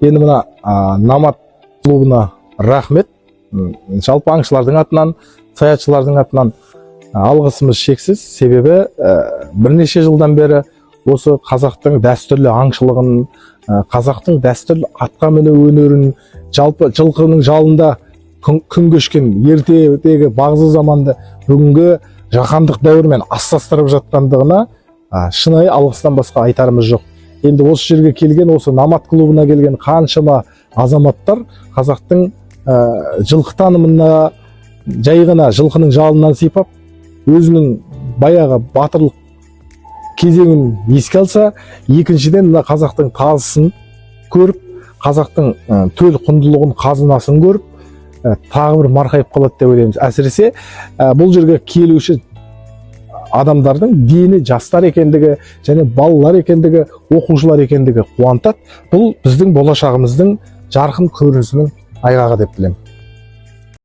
Енді мына Намат клубына рахмет. Жалпы аңшылардың атынан, саятшылардың атынан алғысымыз шексіз. Себебі бірнеше жылдан бері осы қазақтың дәстүрлі аңшылығын, қазақтың дәстүрлі атқа міну өнерін, жалпы жылқының жалында күн кешкен ертедегі бағзы заманды бүгінгі жаһандық дәуірмен астастырып жатқандығына шынайы алғыстан басқа айтарымыз жоқ. Енді осы жерге келген, осы Намат клубына келген қаншама азаматтар қазақтың жылқы танымына, жай ғана жылқының жалынан сипап, өзінің баяғы батырлық кезеңін еске алса, екіншіден мына қазақтың тазысын көріп, қазақтың төл құндылығын, қазынасын көріп, тағы бір марқайып қалады деп ойлаймыз. Әсіресе бұл жерге келуші адамдардың дені жастар екендігі және балалар екендігі, оқушылар екендігі қуантады. Бұл біздің болашағымыздың жарқын көрінісінің айғағы деп білемін.